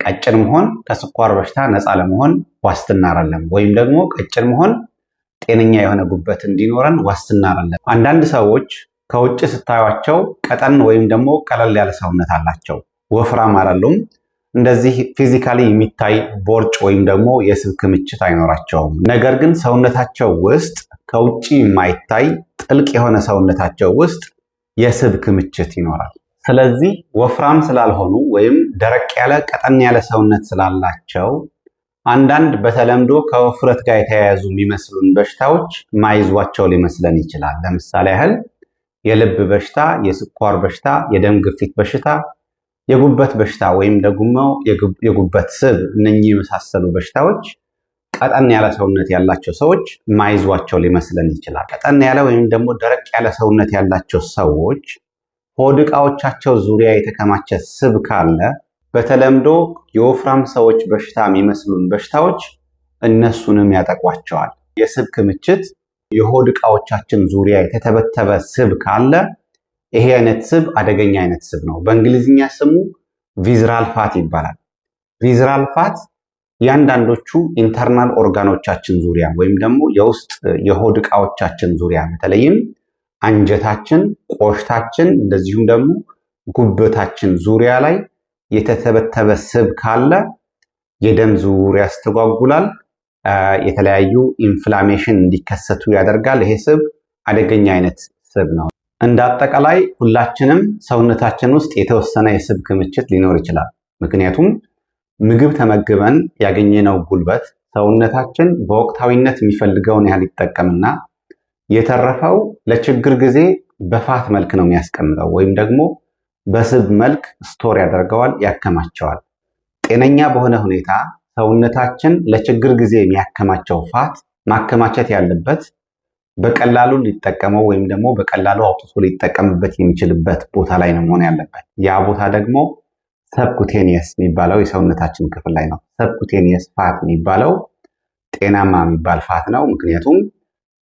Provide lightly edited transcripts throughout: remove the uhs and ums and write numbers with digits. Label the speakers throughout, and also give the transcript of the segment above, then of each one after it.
Speaker 1: ቀጭን መሆን ከስኳር በሽታ ነፃ ለመሆን ዋስትና አይደለም፣ ወይም ደግሞ ቀጭን መሆን ጤነኛ የሆነ ጉበት እንዲኖረን ዋስትና አይደለም። አንዳንድ ሰዎች ከውጭ ስታዩቸው ቀጠን ወይም ደግሞ ቀለል ያለ ሰውነት አላቸው፣ ወፍራም አይደሉም። እንደዚህ ፊዚካሊ የሚታይ ቦርጭ ወይም ደግሞ የስብ ክምችት አይኖራቸውም። ነገር ግን ሰውነታቸው ውስጥ ከውጭ የማይታይ ጥልቅ የሆነ ሰውነታቸው ውስጥ የስብ ክምችት ይኖራል። ስለዚህ ወፍራም ስላልሆኑ ወይም ደረቅ ያለ ቀጠን ያለ ሰውነት ስላላቸው አንዳንድ በተለምዶ ከውፍረት ጋር የተያያዙ የሚመስሉን በሽታዎች ማይዟቸው ሊመስለን ይችላል። ለምሳሌ ያህል የልብ በሽታ፣ የስኳር በሽታ፣ የደም ግፊት በሽታ፣ የጉበት በሽታ ወይም ደግሞ የጉበት ስብ፣ እነኚህ የመሳሰሉ በሽታዎች ቀጠን ያለ ሰውነት ያላቸው ሰዎች ማይዟቸው ሊመስለን ይችላል። ቀጠን ያለ ወይም ደግሞ ደረቅ ያለ ሰውነት ያላቸው ሰዎች ሆድ ዕቃዎቻቸው ዙሪያ የተከማቸ ስብ ካለ በተለምዶ የወፍራም ሰዎች በሽታ የሚመስሉን በሽታዎች እነሱንም ያጠቋቸዋል። የስብ ክምችት የሆድ ዕቃዎቻችን ዙሪያ የተተበተበ ስብ ካለ ይሄ አይነት ስብ አደገኛ አይነት ስብ ነው። በእንግሊዝኛ ስሙ ቪዝራል ፋት ይባላል። ቪዝራል ፋት ያንዳንዶቹ ኢንተርናል ኦርጋኖቻችን ዙሪያ ወይም ደግሞ የውስጥ የሆድ ዕቃዎቻችን ዙሪያ በተለይም አንጀታችን፣ ቆሽታችን እንደዚሁም ደግሞ ጉበታችን ዙሪያ ላይ የተተበተበ ስብ ካለ የደም ዝውውር ያስተጓጉላል፣ የተለያዩ ኢንፍላሜሽን እንዲከሰቱ ያደርጋል። ይሄ ስብ አደገኛ አይነት ስብ ነው። እንደ አጠቃላይ ሁላችንም ሰውነታችን ውስጥ የተወሰነ የስብ ክምችት ሊኖር ይችላል። ምክንያቱም ምግብ ተመግበን ያገኘነው ጉልበት ሰውነታችን በወቅታዊነት የሚፈልገውን ያህል ይጠቀምና የተረፈው ለችግር ጊዜ በፋት መልክ ነው የሚያስቀምጠው ወይም ደግሞ በስብ መልክ ስቶር ያደርገዋል፣ ያከማቸዋል። ጤነኛ በሆነ ሁኔታ ሰውነታችን ለችግር ጊዜ የሚያከማቸው ፋት ማከማቸት ያለበት በቀላሉ ሊጠቀመው ወይም ደግሞ በቀላሉ አውጥቶ ሊጠቀምበት የሚችልበት ቦታ ላይ ነው መሆን ያለበት። ያ ቦታ ደግሞ ሰብኩቴኒየስ የሚባለው የሰውነታችን ክፍል ላይ ነው። ሰብኩቴኒየስ ፋት የሚባለው ጤናማ የሚባል ፋት ነው። ምክንያቱም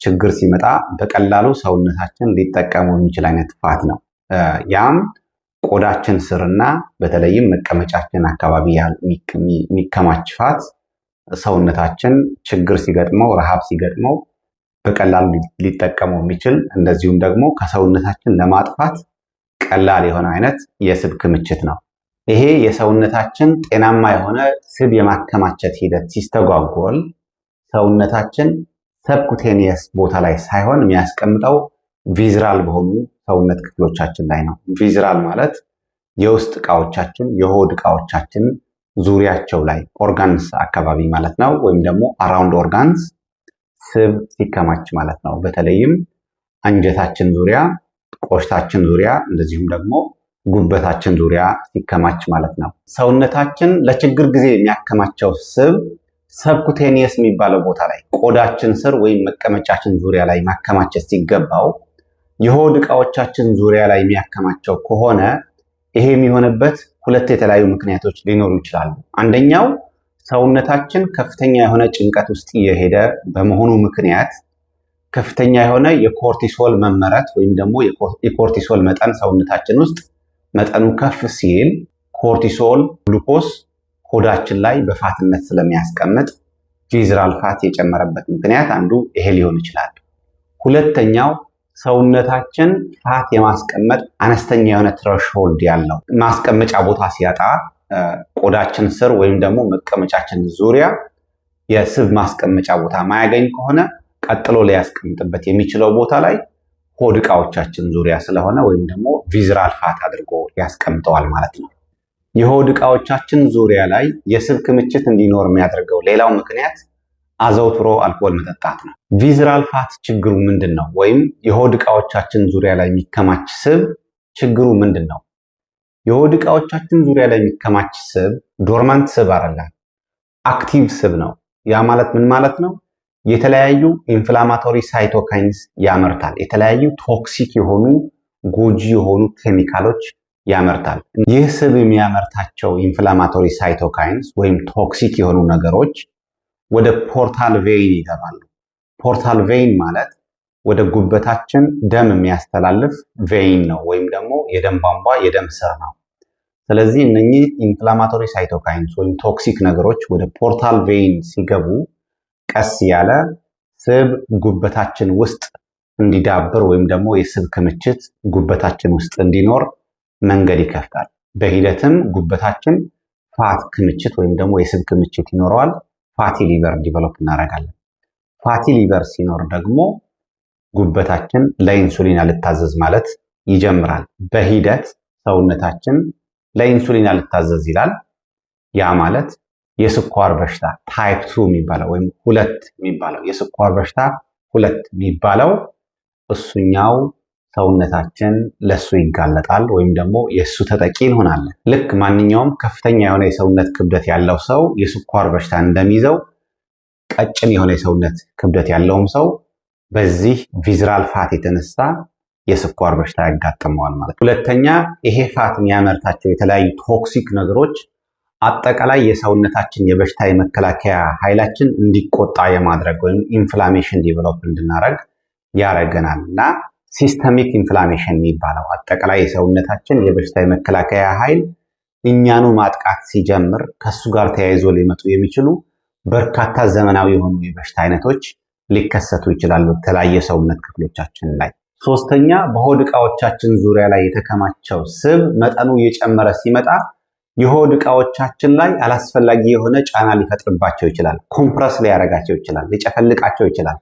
Speaker 1: ችግር ሲመጣ በቀላሉ ሰውነታችን ሊጠቀሙ የሚችል አይነት ፋት ነው። ያም ቆዳችን ስርና በተለይም መቀመጫችን አካባቢ የሚከማች ፋት ሰውነታችን ችግር ሲገጥመው፣ ረሃብ ሲገጥመው በቀላሉ ሊጠቀመው የሚችል እንደዚሁም ደግሞ ከሰውነታችን ለማጥፋት ቀላል የሆነ አይነት የስብ ክምችት ነው። ይሄ የሰውነታችን ጤናማ የሆነ ስብ የማከማቸት ሂደት ሲስተጓጎል ሰውነታችን ሰብኩቴኒየስ ቦታ ላይ ሳይሆን የሚያስቀምጠው ቪዝራል በሆኑ ሰውነት ክፍሎቻችን ላይ ነው። ቪዝራል ማለት የውስጥ ዕቃዎቻችን የሆድ ዕቃዎቻችን ዙሪያቸው ላይ ኦርጋንስ አካባቢ ማለት ነው። ወይም ደግሞ አራውንድ ኦርጋንስ ስብ ሲከማች ማለት ነው። በተለይም አንጀታችን ዙሪያ፣ ቆሽታችን ዙሪያ እንደዚሁም ደግሞ ጉበታችን ዙሪያ ሲከማች ማለት ነው። ሰውነታችን ለችግር ጊዜ የሚያከማቸው ስብ ሰብኩቴኒየስ የሚባለው ቦታ ላይ ቆዳችን ስር ወይም መቀመጫችን ዙሪያ ላይ ማከማቸት ሲገባው የሆድ ዕቃዎቻችን ዙሪያ ላይ የሚያከማቸው ከሆነ ይሄ የሚሆንበት ሁለት የተለያዩ ምክንያቶች ሊኖሩ ይችላሉ። አንደኛው ሰውነታችን ከፍተኛ የሆነ ጭንቀት ውስጥ እየሄደ በመሆኑ ምክንያት ከፍተኛ የሆነ የኮርቲሶል መመረት ወይም ደግሞ የኮርቲሶል መጠን ሰውነታችን ውስጥ መጠኑ ከፍ ሲል ኮርቲሶል ግሉኮስ ሆዳችን ላይ በፋትነት ስለሚያስቀምጥ ቪዝራል ፋት የጨመረበት ምክንያት አንዱ ይሄ ሊሆን ይችላል። ሁለተኛው ሰውነታችን ፋት የማስቀመጥ አነስተኛ የሆነ ትሬሽሆልድ ያለው ማስቀመጫ ቦታ ሲያጣ ቆዳችን ስር ወይም ደግሞ መቀመጫችን ዙሪያ የስብ ማስቀመጫ ቦታ ማያገኝ ከሆነ ቀጥሎ ሊያስቀምጥበት የሚችለው ቦታ ላይ ሆድ ዕቃዎቻችን ዙሪያ ስለሆነ ወይም ደግሞ ቪዝራል ፋት አድርጎ ያስቀምጠዋል ማለት ነው። የሆድ ዕቃዎቻችን ዙሪያ ላይ የስብ ክምችት እንዲኖር የሚያደርገው ሌላው ምክንያት አዘውትሮ አልኮል መጠጣት ነው። ቪዝራል ፋት ችግሩ ምንድን ነው? ወይም የሆድ ዕቃዎቻችን ዙሪያ ላይ የሚከማች ስብ ችግሩ ምንድን ነው? የሆድ ዕቃዎቻችን ዙሪያ ላይ የሚከማች ስብ ዶርማንት ስብ አይደለም፣ አክቲቭ ስብ ነው። ያ ማለት ምን ማለት ነው? የተለያዩ ኢንፍላማቶሪ ሳይቶካይንስ ያመርታል። የተለያዩ ቶክሲክ የሆኑ ጎጂ የሆኑ ኬሚካሎች ያመርታል። ይህ ስብ የሚያመርታቸው ኢንፍላማቶሪ ሳይቶካይንስ ወይም ቶክሲክ የሆኑ ነገሮች ወደ ፖርታል ቬይን ይገባሉ። ፖርታል ቬይን ማለት ወደ ጉበታችን ደም የሚያስተላልፍ ቬይን ነው ወይም ደግሞ የደም ቧንቧ የደም ስር ነው። ስለዚህ እነኚህ ኢንፍላማቶሪ ሳይቶካይንስ ወይም ቶክሲክ ነገሮች ወደ ፖርታል ቬይን ሲገቡ ቀስ ያለ ስብ ጉበታችን ውስጥ እንዲዳብር ወይም ደግሞ የስብ ክምችት ጉበታችን ውስጥ እንዲኖር መንገድ ይከፍታል። በሂደትም ጉበታችን ፋት ክምችት ወይም ደግሞ የስብ ክምችት ይኖረዋል። ፋቲ ሊቨር ዲቨሎፕ እናደርጋለን። ፋቲ ሊቨር ሲኖር ደግሞ ጉበታችን ለኢንሱሊን አልታዘዝ ማለት ይጀምራል። በሂደት ሰውነታችን ለኢንሱሊን አልታዘዝ ይላል። ያ ማለት የስኳር በሽታ ታይፕ 2 የሚባለው ወይም 2 የሚባለው የስኳር በሽታ 2 የሚባለው እሱኛው ሰውነታችን ለሱ ይጋለጣል ወይም ደግሞ የሱ ተጠቂ እንሆናለን። ልክ ማንኛውም ከፍተኛ የሆነ የሰውነት ክብደት ያለው ሰው የስኳር በሽታ እንደሚይዘው ቀጭን የሆነ የሰውነት ክብደት ያለውም ሰው በዚህ ቪዝራል ፋት የተነሳ የስኳር በሽታ ያጋጥመዋል ማለት። ሁለተኛ ይሄ ፋት የሚያመርታቸው የተለያዩ ቶክሲክ ነገሮች አጠቃላይ የሰውነታችን የበሽታ የመከላከያ ኃይላችን እንዲቆጣ የማድረግ ወይም ኢንፍላሜሽን ዲቨሎፕ እንድናደርግ ያደርገናል እና ሲስተሚክ ኢንፍላሜሽን የሚባለው አጠቃላይ የሰውነታችን የበሽታ የመከላከያ ኃይል እኛኑ ማጥቃት ሲጀምር ከሱ ጋር ተያይዞ ሊመጡ የሚችሉ በርካታ ዘመናዊ የሆኑ የበሽታ አይነቶች ሊከሰቱ ይችላሉ የተለያየ ሰውነት ክፍሎቻችን ላይ። ሶስተኛ በሆድ ዕቃዎቻችን ዙሪያ ላይ የተከማቸው ስብ መጠኑ እየጨመረ ሲመጣ የሆድ ዕቃዎቻችን ላይ አላስፈላጊ የሆነ ጫና ሊፈጥርባቸው ይችላል። ኮምፕረስ ሊያደርጋቸው ይችላል፣ ሊጨፈልቃቸው ይችላል።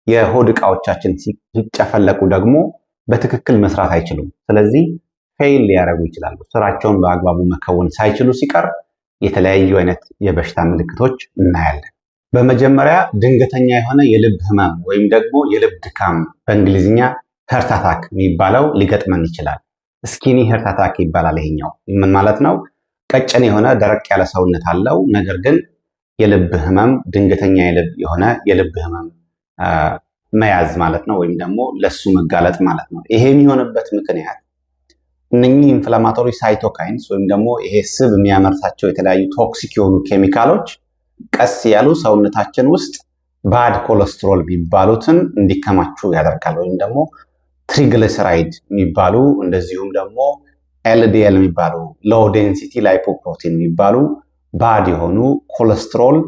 Speaker 1: የሆድ ዕቃዎቻችን ሲጨፈለቁ ደግሞ በትክክል መስራት አይችሉም። ስለዚህ ፌይል ሊያደርጉ ይችላሉ። ስራቸውን በአግባቡ መከወን ሳይችሉ ሲቀር የተለያዩ አይነት የበሽታ ምልክቶች እናያለን። በመጀመሪያ ድንገተኛ የሆነ የልብ ህመም ወይም ደግሞ የልብ ድካም በእንግሊዝኛ ሄርት አታክ የሚባለው ሊገጥመን ይችላል። ስኪኒ ሄርት አታክ ይባላል። ይሄኛው ምን ማለት ነው? ቀጭን የሆነ ደረቅ ያለ ሰውነት አለው፣ ነገር ግን የልብ ህመም ድንገተኛ የሆነ የልብ ህመም መያዝ ማለት ነው፣ ወይም ደግሞ ለሱ መጋለጥ ማለት ነው። ይሄ የሚሆንበት ምክንያት እነኚህ ኢንፍላማቶሪ ሳይቶካይንስ ወይም ደግሞ ይሄ ስብ የሚያመርታቸው የተለያዩ ቶክሲክ የሆኑ ኬሚካሎች ቀስ ያሉ ሰውነታችን ውስጥ ባድ ኮሌስትሮል የሚባሉትን እንዲከማቹ ያደርጋል። ወይም ደግሞ ትሪግሊሰራይድ የሚባሉ እንደዚሁም ደግሞ ኤልዲኤል የሚባሉ ሎው ዴንሲቲ ላይፖፕሮቲን የሚባሉ ባድ የሆኑ ኮሌስትሮል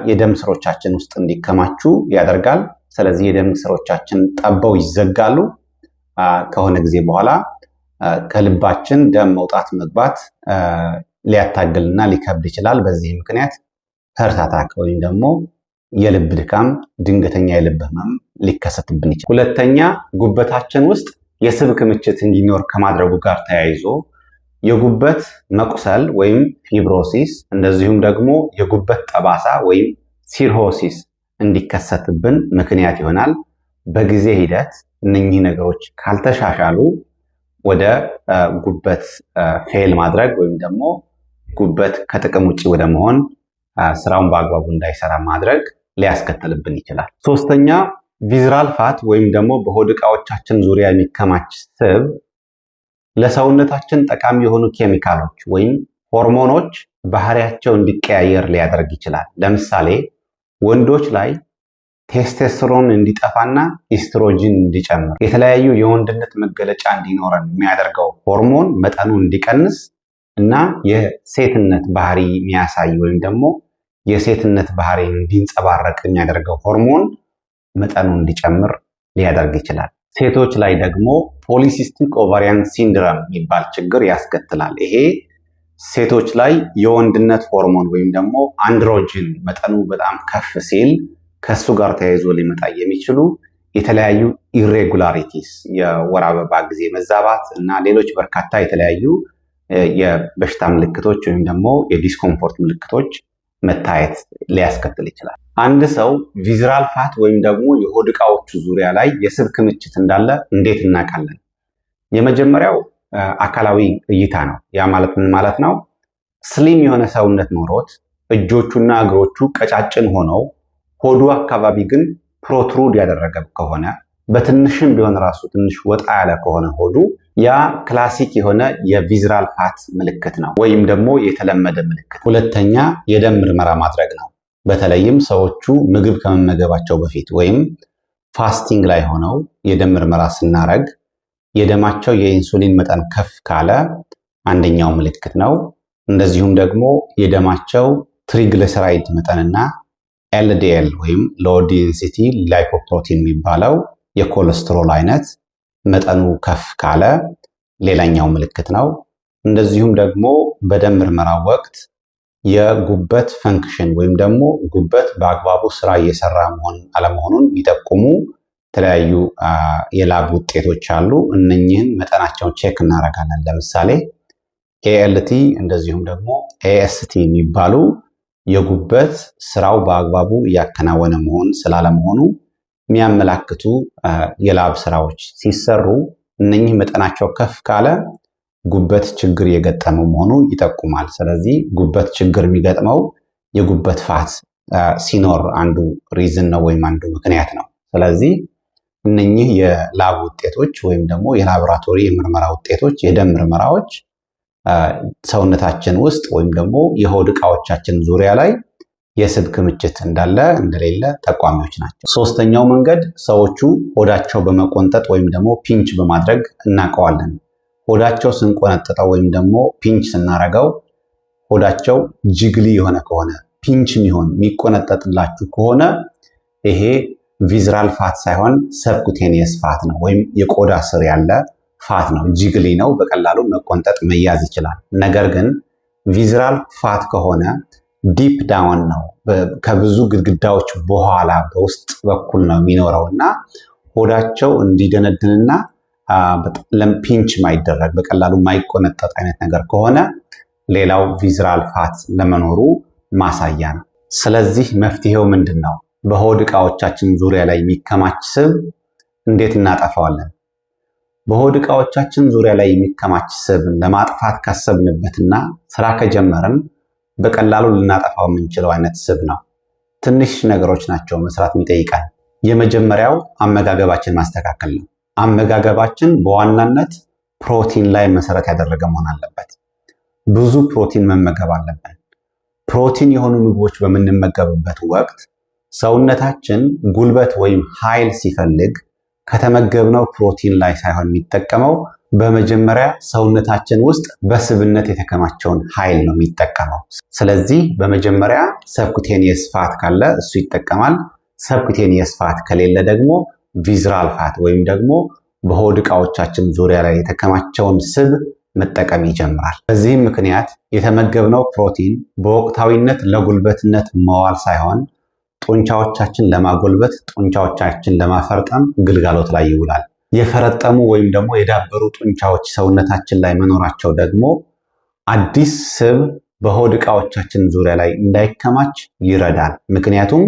Speaker 1: የደም ስሮቻችን ውስጥ እንዲከማቹ ያደርጋል። ስለዚህ የደም ስሮቻችን ጠበው ይዘጋሉ። ከሆነ ጊዜ በኋላ ከልባችን ደም መውጣት መግባት ሊያታግልና ሊከብድ ይችላል። በዚህ ምክንያት ሄርት አታክ ወይም ደግሞ የልብ ድካም ድንገተኛ የልብ ህመም ሊከሰትብን ይችላል። ሁለተኛ ጉበታችን ውስጥ የስብ ክምችት እንዲኖር ከማድረጉ ጋር ተያይዞ የጉበት መቁሰል ወይም ፊብሮሲስ እንደዚሁም ደግሞ የጉበት ጠባሳ ወይም ሲርሆሲስ እንዲከሰትብን ምክንያት ይሆናል። በጊዜ ሂደት እነኚህ ነገሮች ካልተሻሻሉ ወደ ጉበት ፌል ማድረግ ወይም ደግሞ ጉበት ከጥቅም ውጭ ወደ መሆን ስራውን በአግባቡ እንዳይሰራ ማድረግ ሊያስከትልብን ይችላል። ሶስተኛ ቪዝራል ፋት ወይም ደግሞ በሆድ ዕቃዎቻችን ዙሪያ የሚከማች ስብ ለሰውነታችን ጠቃሚ የሆኑ ኬሚካሎች ወይም ሆርሞኖች ባህሪያቸው እንዲቀያየር ሊያደርግ ይችላል። ለምሳሌ ወንዶች ላይ ቴስቴስትሮን እንዲጠፋና ኢስትሮጂን እንዲጨምር፣ የተለያዩ የወንድነት መገለጫ እንዲኖረን የሚያደርገው ሆርሞን መጠኑ እንዲቀንስ እና የሴትነት ባህሪ የሚያሳይ ወይም ደግሞ የሴትነት ባህሪ እንዲንጸባረቅ የሚያደርገው ሆርሞን መጠኑ እንዲጨምር ሊያደርግ ይችላል። ሴቶች ላይ ደግሞ ፖሊሲስቲክ ኦቫሪያን ሲንድረም የሚባል ችግር ያስከትላል። ይሄ ሴቶች ላይ የወንድነት ሆርሞን ወይም ደግሞ አንድሮጅን መጠኑ በጣም ከፍ ሲል ከሱ ጋር ተያይዞ ሊመጣ የሚችሉ የተለያዩ ኢሬጉላሪቲስ፣ የወር አበባ ጊዜ መዛባት እና ሌሎች በርካታ የተለያዩ የበሽታ ምልክቶች ወይም ደግሞ የዲስኮምፎርት ምልክቶች መታየት ሊያስከትል ይችላል። አንድ ሰው ቪዝራል ፋት ወይም ደግሞ የሆድ ዕቃዎቹ ዙሪያ ላይ የስብ ክምችት እንዳለ እንዴት እናውቃለን? የመጀመሪያው አካላዊ እይታ ነው። ያ ማለት ምን ማለት ነው? ስሊም የሆነ ሰውነት ኖሮት እጆቹና እግሮቹ ቀጫጭን ሆነው ሆዱ አካባቢ ግን ፕሮትሩድ ያደረገ ከሆነ በትንሽም ቢሆን ራሱ ትንሽ ወጣ ያለ ከሆነ ሆዱ ያ ክላሲክ የሆነ የቪዝራል ፋት ምልክት ነው፣ ወይም ደግሞ የተለመደ ምልክት። ሁለተኛ የደም ምርመራ ማድረግ ነው። በተለይም ሰዎቹ ምግብ ከመመገባቸው በፊት ወይም ፋስቲንግ ላይ ሆነው የደም ምርመራ ስናረግ የደማቸው የኢንሱሊን መጠን ከፍ ካለ አንደኛው ምልክት ነው። እንደዚሁም ደግሞ የደማቸው ትሪግሊሰራይድ መጠንና ኤልዲኤል ወይም ሎው ዴንሲቲ ላይፖፕሮቲን የሚባለው የኮሌስትሮል አይነት መጠኑ ከፍ ካለ ሌላኛው ምልክት ነው። እንደዚሁም ደግሞ በደም ምርመራ ወቅት የጉበት ፈንክሽን ወይም ደግሞ ጉበት በአግባቡ ስራ እየሰራ አለመሆኑን የሚጠቁሙ የተለያዩ የላብ ውጤቶች አሉ። እነኚህን መጠናቸውን ቼክ እናደርጋለን። ለምሳሌ ኤኤልቲ እንደዚሁም ደግሞ ኤኤስቲ የሚባሉ የጉበት ስራው በአግባቡ እያከናወነ ስላለመሆኑ የሚያመላክቱ የላብ ስራዎች ሲሰሩ እነኚህ መጠናቸው ከፍ ካለ ጉበት ችግር የገጠመው መሆኑ ይጠቁማል። ስለዚህ ጉበት ችግር የሚገጥመው የጉበት ፋት ሲኖር አንዱ ሪዝን ነው ወይም አንዱ ምክንያት ነው። ስለዚህ እነኚህ የላብ ውጤቶች ወይም ደግሞ የላቦራቶሪ የምርመራ ውጤቶች የደም ምርመራዎች ሰውነታችን ውስጥ ወይም ደግሞ የሆድ ዕቃዎቻችን ዙሪያ ላይ የስብ ክምችት እንዳለ እንደሌለ ጠቋሚዎች ናቸው። ሶስተኛው መንገድ ሰዎቹ ሆዳቸው በመቆንጠጥ ወይም ደግሞ ፒንች በማድረግ እናውቀዋለን። ሆዳቸው ስንቆነጥጠው ወይም ደግሞ ፒንች ስናረገው ሆዳቸው ጅግሊ የሆነ ከሆነ ፒንች የሚቆነጠጥላችሁ ከሆነ ይሄ ቪዝራል ፋት ሳይሆን ሰብኩቴኒየስ ፋት ነው፣ ወይም የቆዳ ስር ያለ ፋት ነው። ጅግሊ ነው፣ በቀላሉ መቆንጠጥ መያዝ ይችላል። ነገር ግን ቪዝራል ፋት ከሆነ ዲፕ ዳውን ነው፣ ከብዙ ግድግዳዎች በኋላ በውስጥ በኩል ነው የሚኖረው እና ሆዳቸው እንዲደነድንና ፒንች ማይደረግ በቀላሉ ማይቆነጠጥ አይነት ነገር ከሆነ ሌላው ቪዝራል ፋት ለመኖሩ ማሳያ ነው። ስለዚህ መፍትሄው ምንድን ነው? በሆድ ዕቃዎቻችን ዙሪያ ላይ የሚከማች ስብ እንዴት እናጠፋዋለን? በሆድ ዕቃዎቻችን ዙሪያ ላይ የሚከማች ስብ ለማጥፋት ካሰብንበትና ስራ ከጀመርን በቀላሉ ልናጠፋው የምንችለው አይነት ስብ ነው። ትንሽ ነገሮች ናቸው መስራት የሚጠይቀን። የመጀመሪያው አመጋገባችን ማስተካከል ነው። አመጋገባችን በዋናነት ፕሮቲን ላይ መሰረት ያደረገ መሆን አለበት። ብዙ ፕሮቲን መመገብ አለብን። ፕሮቲን የሆኑ ምግቦች በምንመገብበት ወቅት ሰውነታችን ጉልበት ወይም ኃይል ሲፈልግ ከተመገብነው ፕሮቲን ላይ ሳይሆን የሚጠቀመው በመጀመሪያ ሰውነታችን ውስጥ በስብነት የተከማቸውን ኃይል ነው የሚጠቀመው። ስለዚህ በመጀመሪያ ሰብኩቴኒየስ ፋት ካለ እሱ ይጠቀማል። ሰብኩቴኒየስ ፋት ከሌለ ደግሞ ቪዝራል ፋት ወይም ደግሞ በሆድ ዕቃዎቻችን ዙሪያ ላይ የተከማቸውን ስብ መጠቀም ይጀምራል። በዚህም ምክንያት የተመገብነው ፕሮቲን በወቅታዊነት ለጉልበትነት መዋል ሳይሆን ጡንቻዎቻችን ለማጎልበት፣ ጡንቻዎቻችን ለማፈርጠም ግልጋሎት ላይ ይውላል። የፈረጠሙ ወይም ደግሞ የዳበሩ ጡንቻዎች ሰውነታችን ላይ መኖራቸው ደግሞ አዲስ ስብ በሆድ ዕቃዎቻችን ዙሪያ ላይ እንዳይከማች ይረዳል። ምክንያቱም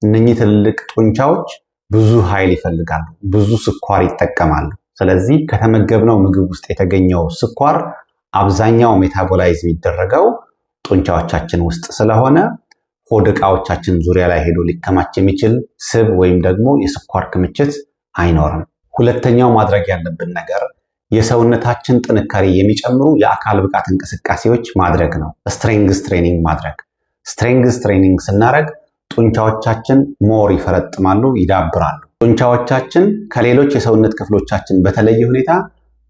Speaker 1: እነኚህ ትልልቅ ጡንቻዎች ብዙ ኃይል ይፈልጋሉ፣ ብዙ ስኳር ይጠቀማሉ። ስለዚህ ከተመገብነው ምግብ ውስጥ የተገኘው ስኳር አብዛኛው ሜታቦላይዝ የሚደረገው ጡንቻዎቻችን ውስጥ ስለሆነ ሆድ ዕቃዎቻችን ዙሪያ ላይ ሄዶ ሊከማች የሚችል ስብ ወይም ደግሞ የስኳር ክምችት አይኖርም። ሁለተኛው ማድረግ ያለብን ነገር የሰውነታችን ጥንካሬ የሚጨምሩ የአካል ብቃት እንቅስቃሴዎች ማድረግ ነው። ስትሬንግዝ ትሬኒንግ ማድረግ። ስትሬንግዝ ትሬኒንግ ስናደርግ ጡንቻዎቻችን ሞር ይፈረጥማሉ፣ ይዳብራሉ። ጡንቻዎቻችን ከሌሎች የሰውነት ክፍሎቻችን በተለየ ሁኔታ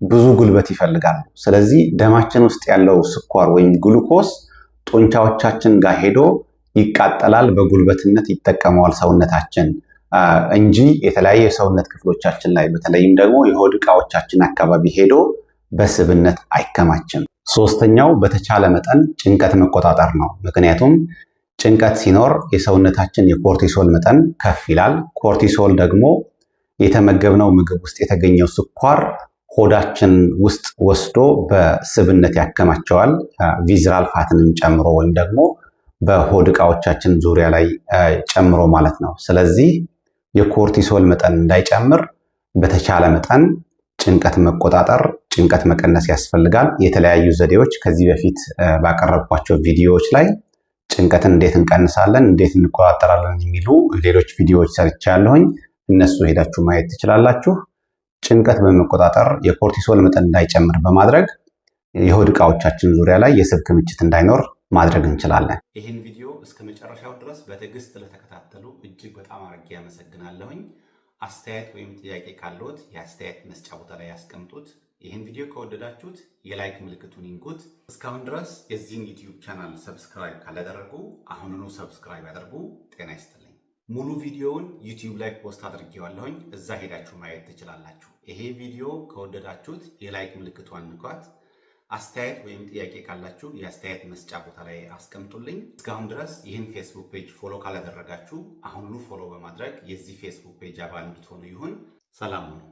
Speaker 1: ብዙ ጉልበት ይፈልጋሉ። ስለዚህ ደማችን ውስጥ ያለው ስኳር ወይም ግሉኮስ ጡንቻዎቻችን ጋር ሄዶ ይቃጠላል፣ በጉልበትነት ይጠቀመዋል ሰውነታችን እንጂ የተለያየ የሰውነት ክፍሎቻችን ላይ በተለይም ደግሞ የሆድ ዕቃዎቻችን አካባቢ ሄዶ በስብነት አይከማችም። ሶስተኛው በተቻለ መጠን ጭንቀት መቆጣጠር ነው። ምክንያቱም ጭንቀት ሲኖር የሰውነታችን የኮርቲሶል መጠን ከፍ ይላል። ኮርቲሶል ደግሞ የተመገብነው ምግብ ውስጥ የተገኘው ስኳር ሆዳችን ውስጥ ወስዶ በስብነት ያከማቸዋል፣ ቪዝራል ፋትንም ጨምሮ ወይም ደግሞ በሆድ ዕቃዎቻችን ዙሪያ ላይ ጨምሮ ማለት ነው። ስለዚህ የኮርቲሶል መጠን እንዳይጨምር በተቻለ መጠን ጭንቀት መቆጣጠር፣ ጭንቀት መቀነስ ያስፈልጋል። የተለያዩ ዘዴዎች ከዚህ በፊት ባቀረብኳቸው ቪዲዮዎች ላይ ጭንቀትን እንዴት እንቀንሳለን፣ እንዴት እንቆጣጠራለን የሚሉ ሌሎች ቪዲዮዎች ሰርቻለሁኝ። እነሱ ሄዳችሁ ማየት ትችላላችሁ። ጭንቀት በመቆጣጠር የኮርቲሶል መጠን እንዳይጨምር በማድረግ የሆድ ዕቃዎቻችን ዙሪያ ላይ የስብ ክምችት እንዳይኖር ማድረግ እንችላለን። ይህን ቪዲዮ እስከ መጨረሻው ድረስ በትዕግስት ለተከታተሉ እጅግ በጣም አድርጌ ያመሰግናለሁኝ። አስተያየት ወይም ጥያቄ ካለዎት የአስተያየት መስጫ ቦታ ላይ ያስቀምጡት። ይህን ቪዲዮ ከወደዳችሁት የላይክ ምልክቱን ይንኩት። እስካሁን ድረስ የዚህን ዩቲዩብ ቻናል ሰብስክራይብ ካላደረጉ አሁኑኑ ሰብስክራይብ ያደርጉ። ጤና ይስጥልኝ። ሙሉ ቪዲዮውን ዩቲዩብ ላይ ፖስት አድርጌዋለሁኝ። እዛ ሄዳችሁ ማየት ትችላላችሁ። ይሄ ቪዲዮ ከወደዳችሁት የላይክ ምልክቷን ንኳት። አስተያየት ወይም ጥያቄ ካላችሁ የአስተያየት መስጫ ቦታ ላይ አስቀምጡልኝ። እስካሁን ድረስ ይህን ፌስቡክ ፔጅ ፎሎ ካላደረጋችሁ አሁኑኑ ፎሎ በማድረግ የዚህ ፌስቡክ ፔጅ አባል እንድትሆኑ ይሁን። ሰላም ሁኑ።